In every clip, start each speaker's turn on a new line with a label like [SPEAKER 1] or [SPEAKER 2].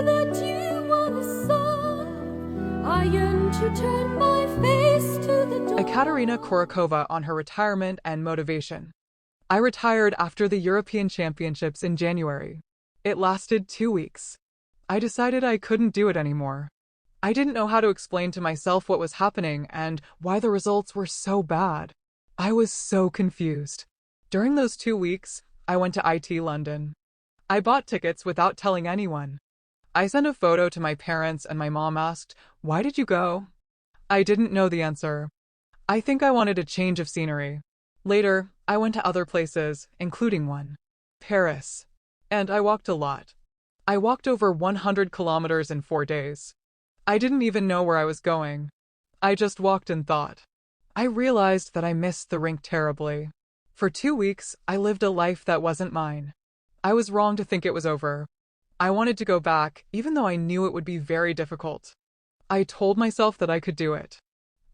[SPEAKER 1] that you are the sun. I yearn to turn my face to the dawn.
[SPEAKER 2] Ekaterina Korikova on her retirement and motivation. I retired after the European Championships in January. It lasted 2 weeks. I decided I couldn't do it anymore. I didn't know how to explain to myself what was happening and why the results were so bad. I was so confused. During those 2 weeks, I went to IT London. I bought tickets without telling anyone. I sent a photo to my parents and my mom asked, "Why did you go?" I didn't know the answer. I think I wanted a change of scenery. Later, I went to other places, including one, Paris. And I walked a lot. I walked over 100 kilometers in 4 days. I didn't even know where I was going. I just walked and thought. I realized that I missed the rink terribly. For 2 weeks, I lived a life that wasn't mine. I was wrong to think it was over. I wanted to go back, even though I knew it would be very difficult. I told myself that I could do it.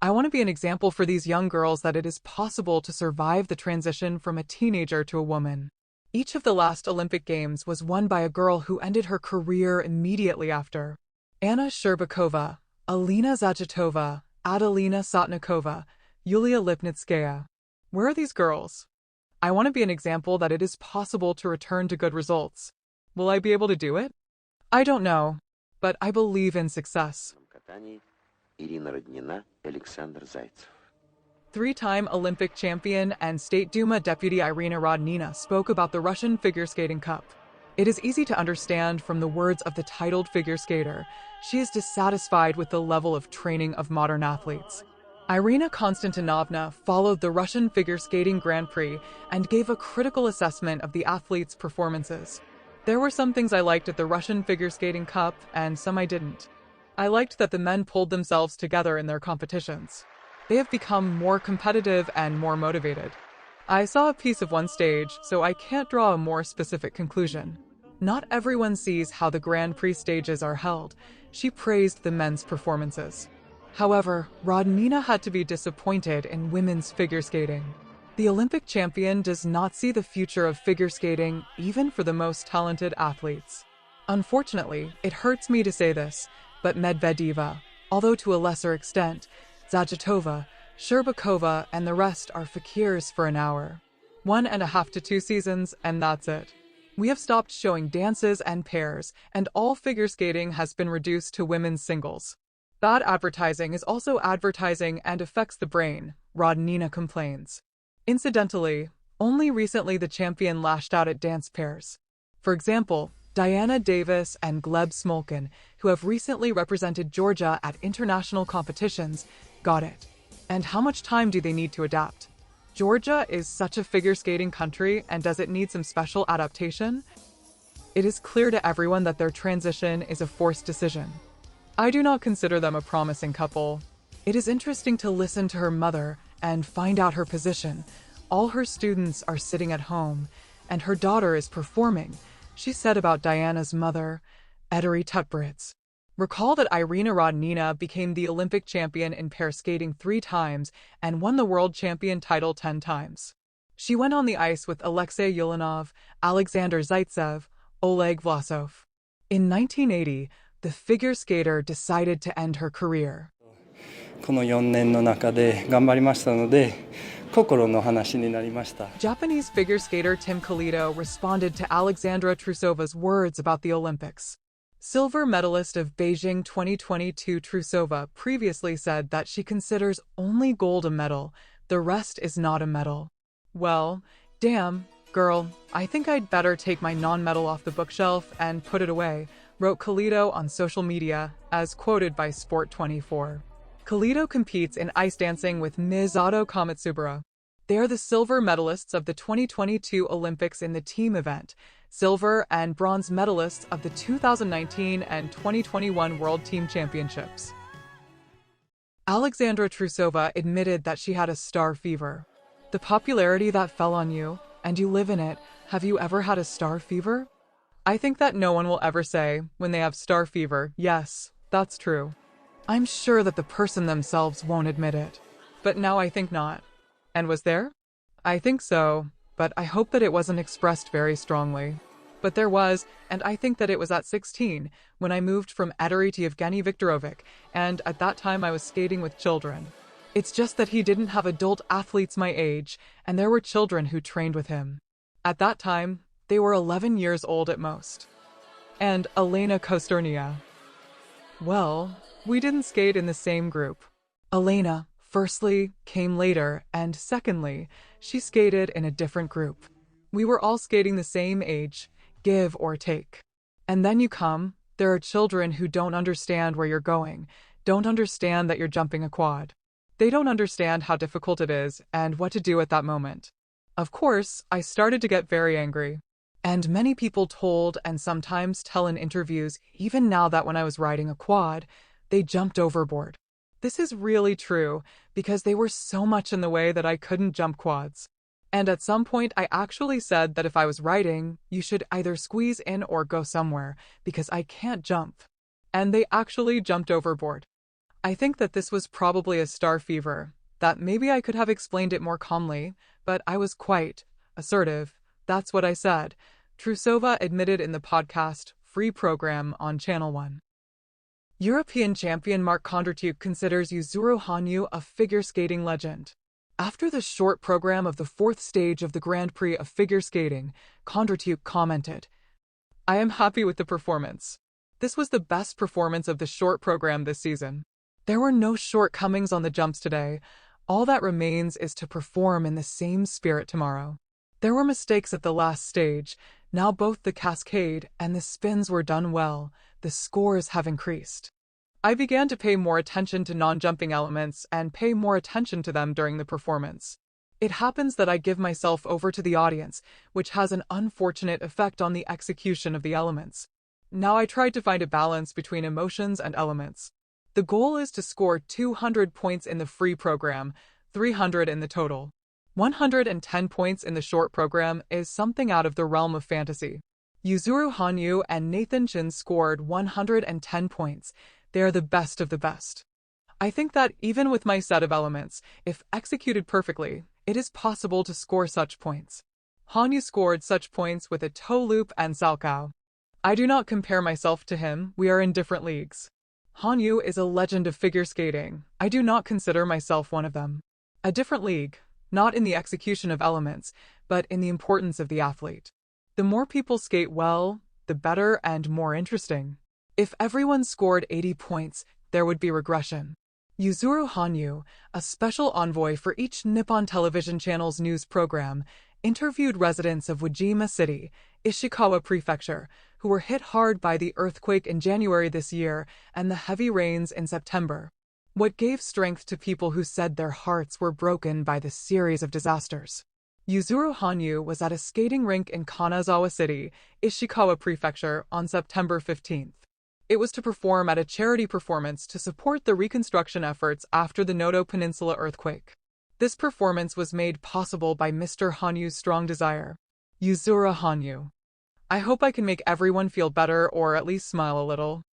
[SPEAKER 2] I want to be an example for these young girls that it is possible to survive the transition from a teenager to a woman. Each of the last Olympic Games was won by a girl who ended her career immediately after. Iina Shcherbakova, Alina Zagitova, Alina Sotnikova, Yulia Lipnitskaya. Where are these girls? I want to be an example that it is possible to return to good results. Will I be able to do it? I don't know, but I believe in success. Three-time Olympic champion and State Duma Deputy Irina Rodnina spoke about the Russian Figure Skating Cup. It is easy to understand from the words of the titled figure skater, she is dissatisfied with the level of training of modern athletes. Irina Konstantinovna followed the Russian Figure Skating Grand Prix and gave a critical assessment of the athletes' performances. There were some things I liked at the Russian Figure Skating Cup and some I didn't. I liked that the men pulled themselves together in their competitions. They have become more competitive and more motivated. I saw a piece of one stage, so I can't draw a more specific conclusion. Not everyone sees how the Grand Prix stages are held. She praised the men's performances. However, Rodnina had to be disappointed in women's figure skating. The Olympic champion does not see the future of figure skating, even for the most talented athletes. Unfortunately, it hurts me to say this, but Medvedeva, although to a lesser extent, Zagitova, Shcherbakova, and the rest are fakirs for an hour. 1.5 to 2 seasons, and that's it. We have stopped showing dances and pairs, and all figure skating has been reduced to women's singles. Bad advertising is also advertising and affects the brain, Rodnina complains. Incidentally, only recently the champion lashed out at dance pairs. For example, Diana Davis and Gleb Smolkin, who have recently represented Georgia at international competitions, got it. And how much time do they need to adapt? Georgia is such a figure skating country, and does it need some special adaptation? It is clear to everyone that their transition is a forced decision. I do not consider them a promising couple. It is interesting to listen to her mother and find out her position. All her students are sitting at home, and her daughter is performing, she said about Diana's mother, Etteri Tutberidze. Recall that Irina Rodnina became the Olympic champion in pair skating 3 times and won the world champion title 10 times. She went on the ice with Alexei Yulanov, Alexander Zaitsev, Oleg Vlasov. In 1980, the figure skater decided to end her career.
[SPEAKER 3] この4年の中で頑張りましたので、心の話になりました。
[SPEAKER 2] Japanese figure skater Tim Kalito responded to Alexandra Trusova's words about the Olympics. Silver medalist of Beijing 2022 Trusova previously said that she considers only gold a medal, the rest is not a medal. Well, damn, girl, I think I'd better take my non-medal off the bookshelf and put it away, wrote Kalito on social media, as quoted by Sport24. Kalito competes in ice dancing with Misato Komatsubara. They are the silver medalists of the 2022 Olympics in the team event, silver and bronze medalists of the 2019 and 2021 World Team Championships. Alexandra Trusova admitted that she had a star fever. The popularity that fell on you, and you live in it, have you ever had a star fever? I think that no one will ever say, when they have star fever, yes, that's true. I'm sure that the person themselves won't admit it. But now I think not. And was there? I think so, but I hope that it wasn't expressed very strongly. But there was, and I think that it was at 16, when I moved from Edery to Yevgeny Viktorovic, and at that time I was skating with children. It's just that he didn't have adult athletes my age, and there were children who trained with him. At that time, they were 11 years old at most. And Alina Kosternia. Well, we didn't skate in the same group. Alina, firstly, came later, and secondly, she skated in a different group. We were all skating the same age, give or take. And then you come, there are children who don't understand where you're going, don't understand that you're jumping a quad. They don't understand how difficult it is and what to do at that moment. Of course, I started to get very angry. And many people told and sometimes tell in interviews, even now, that when I was riding a quad, they jumped overboard. This is really true, because they were so much in the way that I couldn't jump quads. And at some point I actually said that if I was riding, you should either squeeze in or go somewhere, because I can't jump. And they actually jumped overboard. I think that this was probably a star fever, that maybe I could have explained it more calmly, but I was quite assertive. That's what I said, Trusova admitted in the podcast Free Program on Channel 1. European champion Mark Kondratyuk considers Yuzuru Hanyu a figure skating legend. After the short program of the fourth stage of the Grand Prix of figure skating, Kondratyuk commented, "I am happy with the performance. This was the best performance of the short program this season. There were no shortcomings on the jumps today. All that remains is to perform in the same spirit tomorrow. There were mistakes at the last stage. Now both the cascade and the spins were done well. The scores have increased. I began to pay more attention to non-jumping elements and pay more attention to them during the performance. It happens that I give myself over to the audience, which has an unfortunate effect on the execution of the elements. Now I tried to find a balance between emotions and elements. The goal is to score 200 points in the free program, 300 in the total. 110 points in the short program is something out of the realm of fantasy. Yuzuru Hanyu and Nathan Chin scored 110 points. They are the best of the best. I think that even with my set of elements, if executed perfectly, it is possible to score such points. Hanyu scored such points with a toe loop and salchow. I do not compare myself to him, we are in different leagues. Hanyu is a legend of figure skating. I do not consider myself one of them. A different league, not in the execution of elements, but in the importance of the athlete. The more people skate well, the better and more interesting. If everyone scored 80 points, there would be regression. Yuzuru Hanyu, a special envoy for each Nippon television channel's news program, interviewed residents of Wajima City, Ishikawa Prefecture, who were hit hard by the earthquake in January this year and the heavy rains in September. What gave strength to people who said their hearts were broken by the series of disasters? Yuzuru Hanyu was at a skating rink in Kanazawa City, Ishikawa Prefecture, on September 15th. It was to perform at a charity performance to support the reconstruction efforts after the Noto Peninsula earthquake. This performance was made possible by Mr. Hanyu's strong desire. Yuzuru Hanyu. I hope I can make everyone feel better or at least smile a little.